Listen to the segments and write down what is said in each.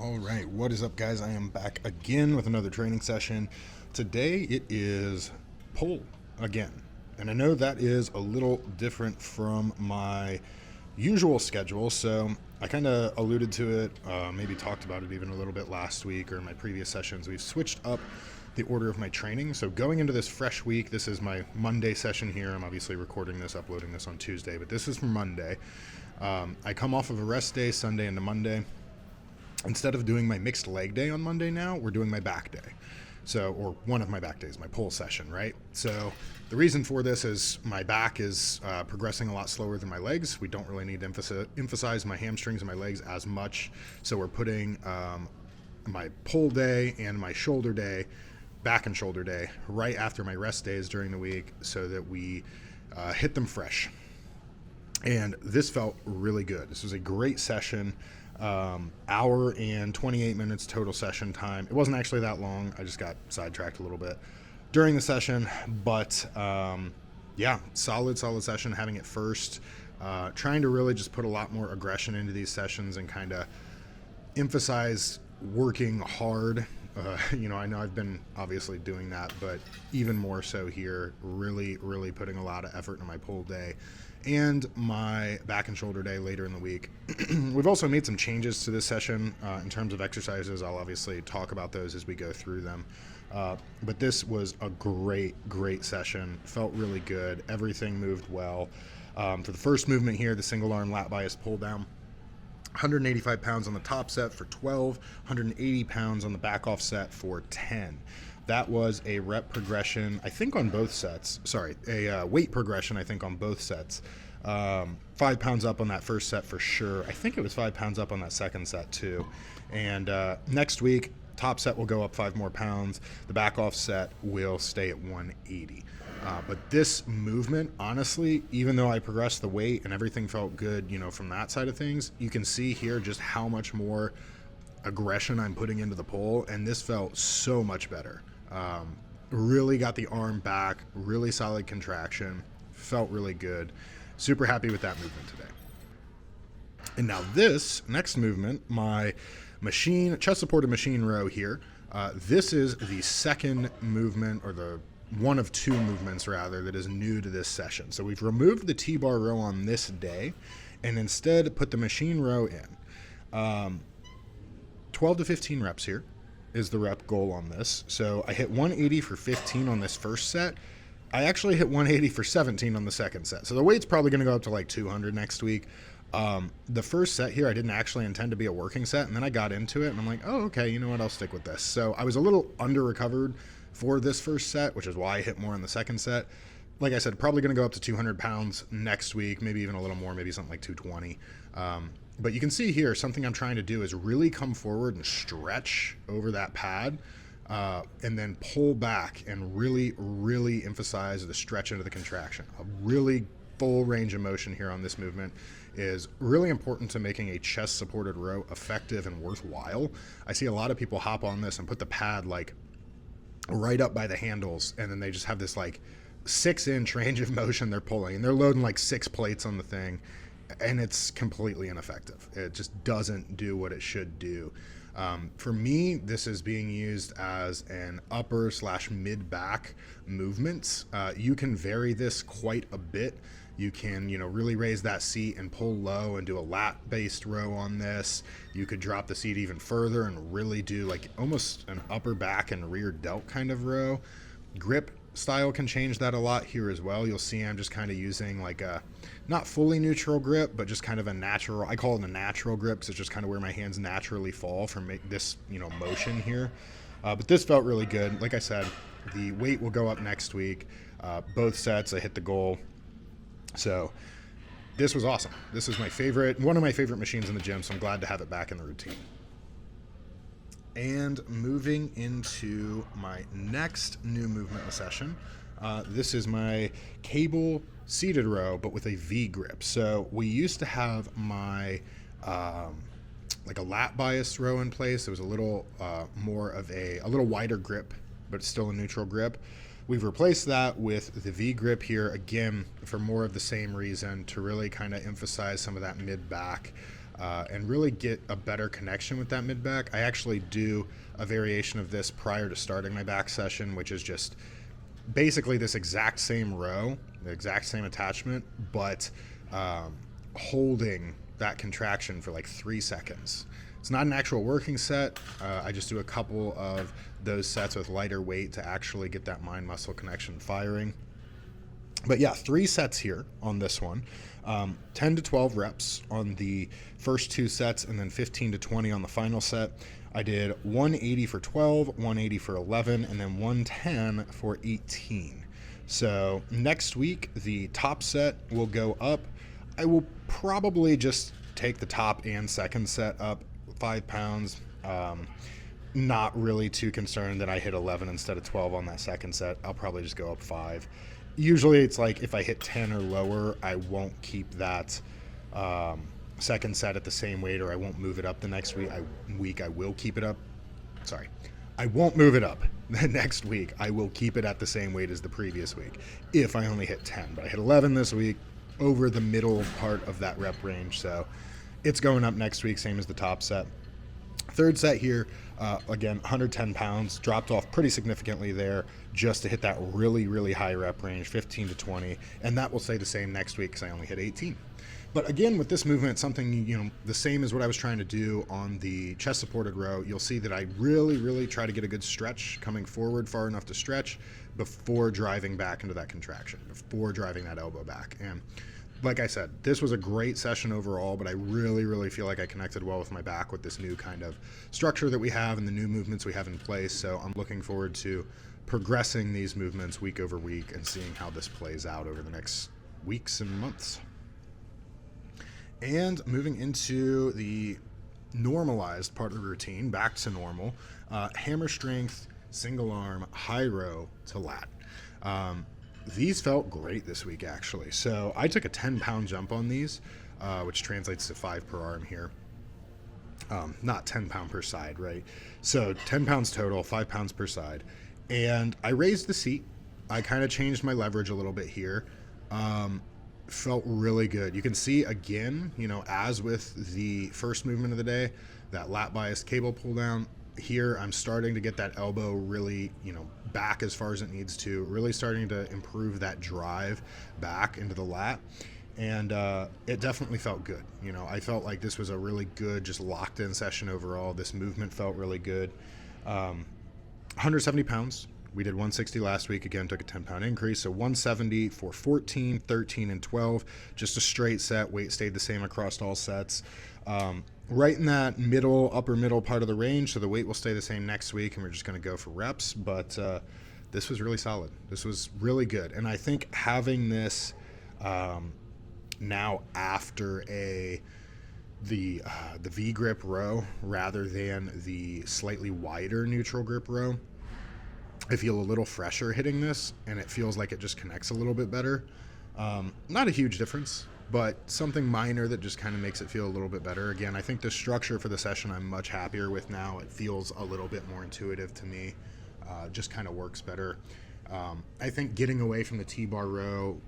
All right, what is up, guys? I am back again with another training session. Today it is pull again, and I know that is a little different from my usual schedule, so I kind of alluded to it, maybe talked about it even a little bit last week or in my previous sessions. We've switched up the order of my training. So going into this fresh week, this is my Monday session here. I'm obviously recording this, uploading this on Tuesday, but this is for Monday. I come off of a rest day, Sunday into Monday. Instead of doing my mixed leg day on Monday now, we're doing my back day. So, or one of my back days, my pull session, right? So the reason for this is my back is progressing a lot slower than my legs. We don't really need to emphasize my hamstrings and my legs as much. So we're putting my pull day and my shoulder day, back and shoulder day, right after my rest days during the week so that we hit them fresh. And this felt really good. This was a great session. Hour and 28 minutes total session time. It wasn't actually that long. I just got sidetracked a little bit during the session, but yeah, solid session. Having it first, trying to really just put a lot more aggression into these sessions and kind of emphasize working hard. I know I've been obviously doing that, but even more so here, really putting a lot of effort into my pull day and my back and shoulder day later in the week. We've also made some changes to this session in terms of exercises. I'll obviously talk about those as we go through them. But this was a great session. Felt really good. Everything moved well. For the first movement here, the single arm lat bias pull down, 185 pounds on the top set for 12, 180 pounds on the back off set for 10. That was a rep progression, I think on both sets. Sorry, a weight progression, I think on both sets. 5 pounds up on that first set for sure. I think it was 5 pounds up on that second set too. And next week, top set will go up 5 more pounds. The back off set will stay at 180. But this movement, honestly, even though I progressed the weight and everything felt good, from that side of things, you can see here just how much more aggression I'm putting into the pull, and this felt so much better. Really got the arm back, really solid contraction, felt really good. Super happy with that movement today. And now this next movement, my chest supported machine row here, this is the second movement, or the one of two movements rather, that is new to this session. So we've removed the T-bar row on this day and instead put the machine row in. 12 to 15 reps here is the rep goal on this. So I hit 180 for 15 on this first set. I actually hit 180 for 17 on the second set. So the weight's probably going to go up to like 200 next week. The first set here, I didn't actually intend to be a working set, and then I got into it and I'm like, oh, okay, you know what, I'll stick with this. So I was a little under recovered for this first set, which is why I hit more on the second set. Like I said, probably going to go up to 200 pounds next week, maybe even a little more, maybe something like 220. But you can see here, something I'm trying to do is really come forward and stretch over that pad, and then pull back and really emphasize the stretch into the contraction. A really full range of motion here on this movement is really important to making a chest supported row effective and worthwhile. I see a lot of people hop on this and put the pad like right up by the handles, and then they just have this like 6-inch range of motion they're pulling, and they're loading like 6 plates on the thing, and it's completely ineffective. It just doesn't do what it should do. For me, this is being used as an upper / mid back movement. You can vary this quite a bit. You can, really raise that seat and pull low and do a lat based row on this. You could drop the seat even further and really do like almost an upper back and rear delt kind of row. Grip style can change that a lot here as well. You'll see I'm just kind of using like a not fully neutral grip, but just kind of a natural, I call it a natural grip because it's just kind of where my hands naturally fall from this motion here. But this felt really good. Like I said, the weight will go up next week. Both sets I hit the goal. So this was awesome. This is one of my favorite machines in the gym, so I'm glad to have it back in the routine. And moving into my next new movement in the session, this is my cable seated row, but with a V grip. So we used to have my like a lat bias row in place. It was a little more of a little wider grip, but still a neutral grip. We've replaced that with the V grip here, again, for more of the same reason, to really kind of emphasize some of that mid-back and really get a better connection with that mid back. I actually do a variation of this prior to starting my back session, which is just basically this exact same row, the exact same attachment, but holding that contraction for like 3 seconds. It's not an actual working set. I just do a couple of those sets with lighter weight to actually get that mind muscle connection firing. But yeah, 3 sets here on this one. 10 to 12 reps on the first 2 sets, and then 15 to 20 on the final set. I did 180 for 12, 180 for 11, and then 110 for 18. So next week, the top set will go up. I will probably just take the top and second set up 5 pounds. Not really too concerned that I hit 11 instead of 12 on that second set. I'll probably just go up 5. Usually it's like if I hit 10 or lower, I won't keep that second set at the same weight, or I won't move it up the next week. I will keep it up. Sorry. I won't move it up the next week. I will keep it at the same weight as the previous week if I only hit 10. But I hit 11 this week, over the middle part of that rep range. So it's going up next week, same as the top set. Third set here, again, 110 pounds, dropped off pretty significantly there just to hit that really, really high rep range, 15 to 20. And that will stay the same next week because I only hit 18. But again, with this movement, it's something, the same as what I was trying to do on the chest supported row. You'll see that I really, really try to get a good stretch coming forward far enough to stretch before driving back into that contraction, before driving that elbow back. And like I said, this was a great session overall, but I really, really feel like I connected well with my back with this new kind of structure that we have and the new movements we have in place. So I'm looking forward to progressing these movements week over week and seeing how this plays out over the next weeks and months. And moving into the normalized part of the routine, back to normal, hammer strength, single arm, high row to lat. These felt great this week, actually. So I took a 10-pound jump on these, which translates to 5 per arm here. Not 10 pound per side, right? So 10 pounds total, 5 pounds per side. And I raised the seat. I kind of changed my leverage a little bit here. Felt really good. You can see again, as with the first movement of the day, that lat biased cable pull down. Here I'm starting to get that elbow really, back as far as it needs to, really starting to improve that drive back into the lat. And it definitely felt good. I felt like this was a really good, just locked in session overall. This movement felt really good. 170 pounds. We did 160 last week. Again, took a 10-pound increase. So 170 for 14, 13, and 12. Just a straight set. Weight stayed the same across all sets. Right in that upper middle part of the range. So the weight will stay the same next week, and we're just going to go for reps. But this was really solid. This was really good. And I think having this now after the V grip row rather than the slightly wider neutral grip row, I feel a little fresher hitting this, and it feels like it just connects a little bit better. Not a huge difference, but something minor that just kind of makes it feel a little bit better. Again, I think the structure for the session I'm much happier with now. It feels a little bit more intuitive to me. Just kind of works better. I think getting away from the T-bar row,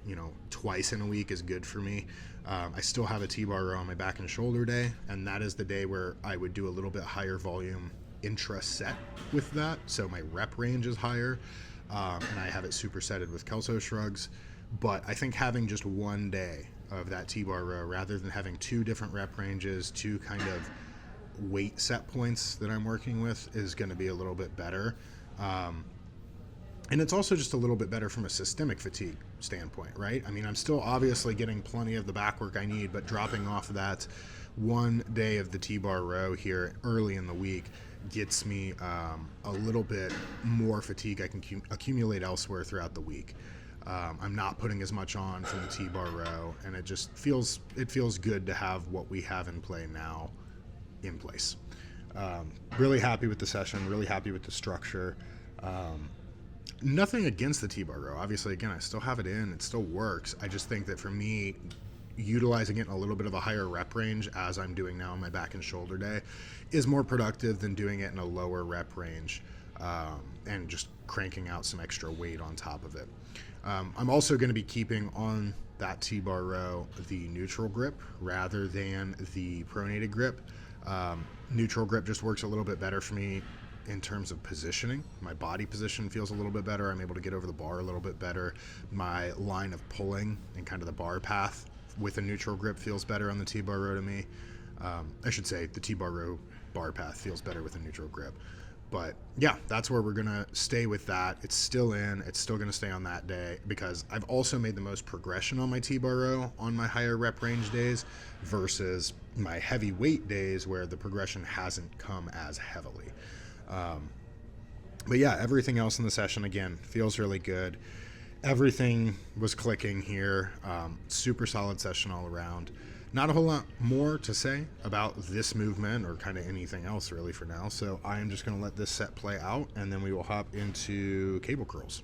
twice in a week is good for me. I still have a T-bar row on my back and shoulder day, and that is the day where I would do a little bit higher volume intra-set with that, so my rep range is higher, and I have it supersetted with Kelso shrugs. But I think having just one day of that T-bar row rather than having 2 different rep ranges, 2 kind of weight set points that I'm working with is going to be a little bit better. And it's also just a little bit better from a systemic fatigue standpoint, right? I mean, I'm still obviously getting plenty of the back work I need, but dropping off that one day of the T-bar row here early in the week gets me a little bit more fatigue I can accumulate elsewhere throughout the week. I'm not putting as much on from the T-bar row, and it just feels good to have what we have in play now in place. Really happy with the session, really happy with the structure. Nothing against the T-bar row. Obviously, again, I still have it in. It still works. I just think that for me, utilizing it in a little bit of a higher rep range, as I'm doing now on my back and shoulder day, is more productive than doing it in a lower rep range and just cranking out some extra weight on top of it. I'm also going to be keeping on that T-bar row the neutral grip rather than the pronated grip. Neutral grip just works a little bit better for me in terms of positioning. My body position feels a little bit better. I'm able to get over the bar a little bit better. My line of pulling and kind of the bar path with a neutral grip feels better on the T-bar row to me. I should say the T-bar row bar path feels better with a neutral grip. But yeah, that's where we're going to stay with that. It's still in. It's still going to stay on that day because I've also made the most progression on my T-bar row on my higher rep range days versus my heavy weight days where the progression hasn't come as heavily. But yeah, everything else in the session, again, feels really good. Everything was clicking here. Super solid session all around. Not a whole lot more to say about this movement or kind of anything else really for now. So I am just going to let this set play out and then we will hop into cable curls.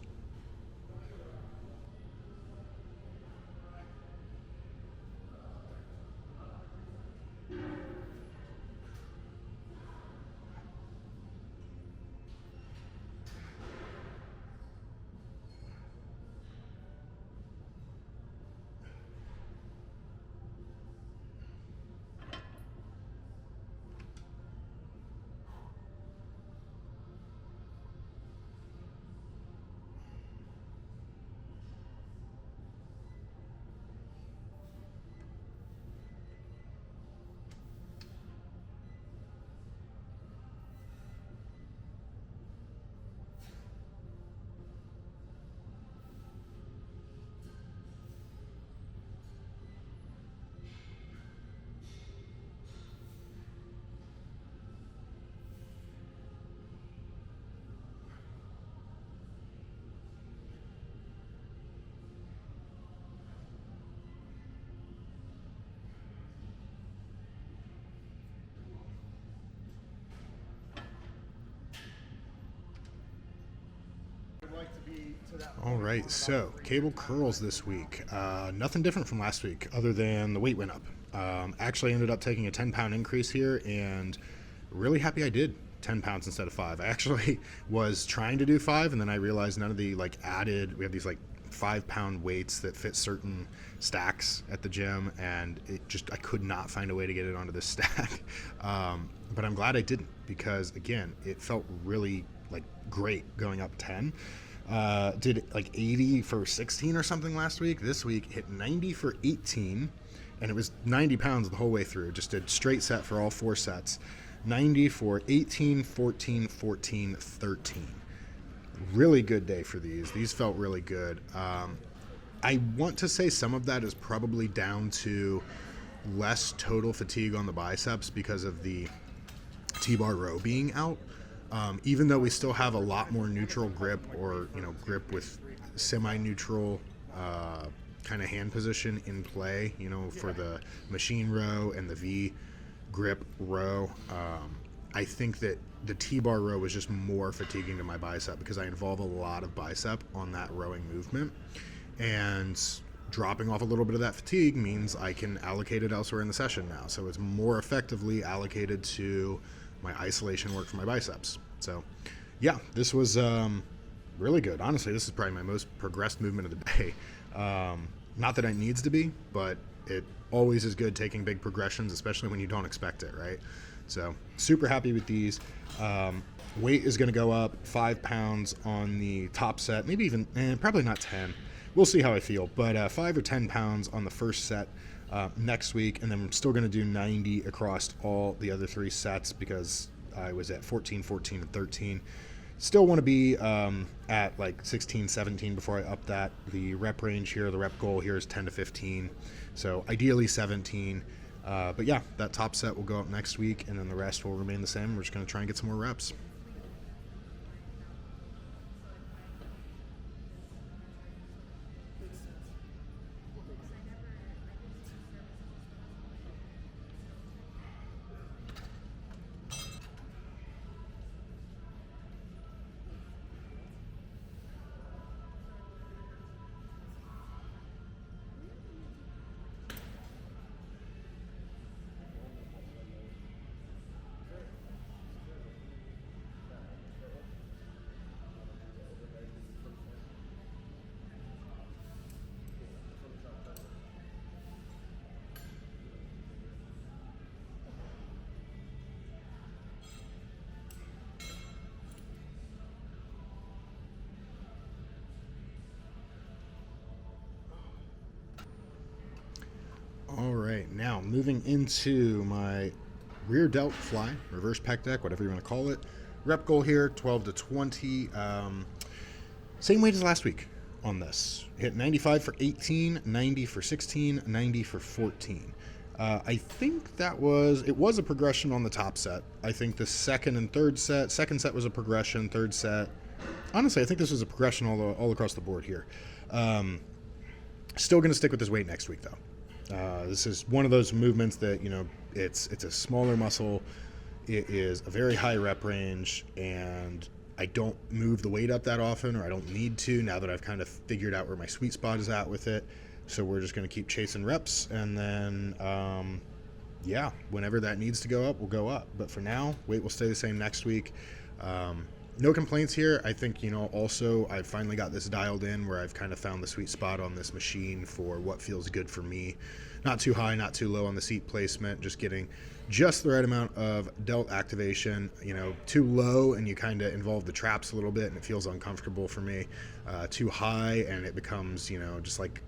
All right, so cable curls this week. Nothing different from last week other than the weight went up. Actually ended up taking a 10-pound increase here and really happy I did 10 pounds instead of 5. I actually was trying to do 5 and then I realized none of the we have these 5-pound weights that fit certain stacks at the gym and I could not find a way to get it onto this stack. But I'm glad I didn't because again, it felt really great going up 10. Did 80 for 16 or something last week. This week hit 90 for 18 and it was 90 pounds the whole way through. Just did straight set for all 4 sets. 90 for 18, 14, 14, 13. Really good day for these. These felt really good. I want to say some of that is probably down to less total fatigue on the biceps because of the T-bar row being out. Even though we still have a lot more neutral grip or grip with semi-neutral kind of hand position in play, for the machine row and the V grip row. I think that the T-bar row was just more fatiguing to my bicep because I involve a lot of bicep on that rowing movement, and dropping off a little bit of that fatigue means I can allocate it elsewhere in the session now. So it's more effectively allocated to my isolation work for my biceps. So yeah, this was really good. Honestly, this is probably my most progressed movement of the day. Not that it needs to be, but it always is good taking big progressions, especially when you don't expect it, right? So super happy with these. Weight is going to go up 5 pounds on the top set, maybe even, probably not 10. We'll see how I feel, but 5 or 10 pounds on the first set next week, and then I'm still going to do 90 across all the other 3 sets because I was at 14, 14, and 13. Still want to be at 16, 17 before I up that. The rep range here, the rep goal here is 10 to 15, so ideally 17. But yeah, that top set will go up next week, and then the rest will remain the same. We're just going to try and get some more reps. Now, moving into my rear delt fly, reverse pec deck, whatever you want to call it. Rep goal here, 12 to 20. Same weight as last week on this. Hit 95 for 18, 90 for 16, 90 for 14. I think it was a progression on the top set. I think the second set was a progression, third set. Honestly, I think this was a progression all across the board here. Still going to stick with this weight next week, though. This is one of those movements that, it's a smaller muscle. It is a very high rep range, and I don't move the weight up that often, or I don't need to now that I've kind of figured out where my sweet spot is at with it. So we're just going to keep chasing reps, and then, whenever that needs to go up, we'll go up. But for now, weight will stay the same next week. No complaints here. I think, also I've finally got this dialed in where I've kind of found the sweet spot on this machine for what feels good for me. Not too high, not too low on the seat placement, just getting just the right amount of delt activation. Too low and you kind of involve the traps a little bit and it feels uncomfortable for me. Too high and it becomes, just like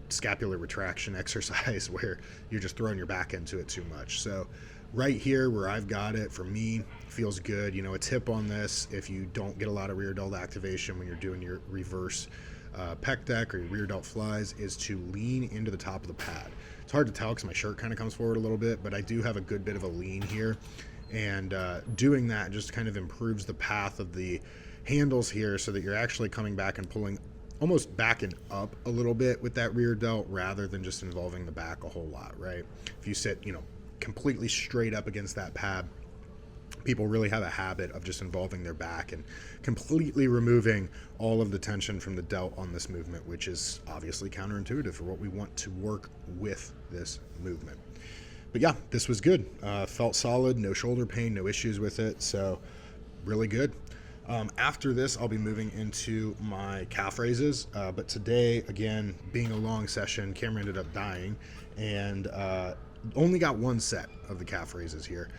scapular retraction exercise where you're just throwing your back into it too much. So right here where I've got it, for me, feels good. A tip on this, if you don't get a lot of rear delt activation when you're doing your reverse pec deck or your rear delt flies, is to lean into the top of the pad. It's hard to tell because my shirt kind of comes forward a little bit, but I do have a good bit of a lean here, and doing that just kind of improves the path of the handles here so that you're actually coming back and pulling almost back and up a little bit with that rear delt rather than just involving the back a whole lot, right? If you sit, completely straight up against that pad, people really have a habit of just involving their back and completely removing all of the tension from the delt on this movement, which is obviously counterintuitive for what we want to work with this movement. But yeah, this was good. Felt solid, no shoulder pain, no issues with it, so really good. After this, I'll be moving into my calf raises, but today, again, being a long session, camera ended up dying, and only got one set of the calf raises here.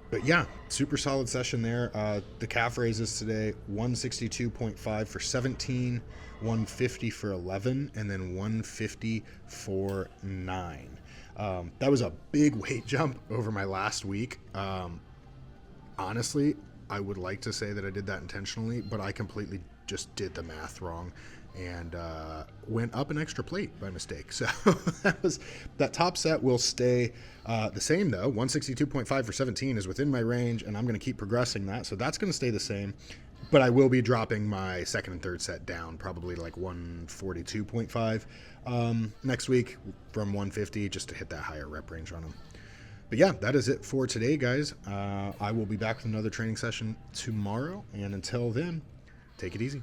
But yeah, super solid session there. The calf raises today, 162.5 for 17, 150 for 11, and then 150 for 9. That was a big weight jump over my last week. Honestly, I would like to say that I did that intentionally, but I completely just did the math wrong and went up an extra plate by mistake. So that top set will stay the same though. 162.5 for 17 is within my range, and I'm going to keep progressing that. So that's going to stay the same, but I will be dropping my second and third set down, probably like 142.5 next week from 150, just to hit that higher rep range on them. But yeah, that is it for today, guys. I will be back with another training session tomorrow, and until then, take it easy.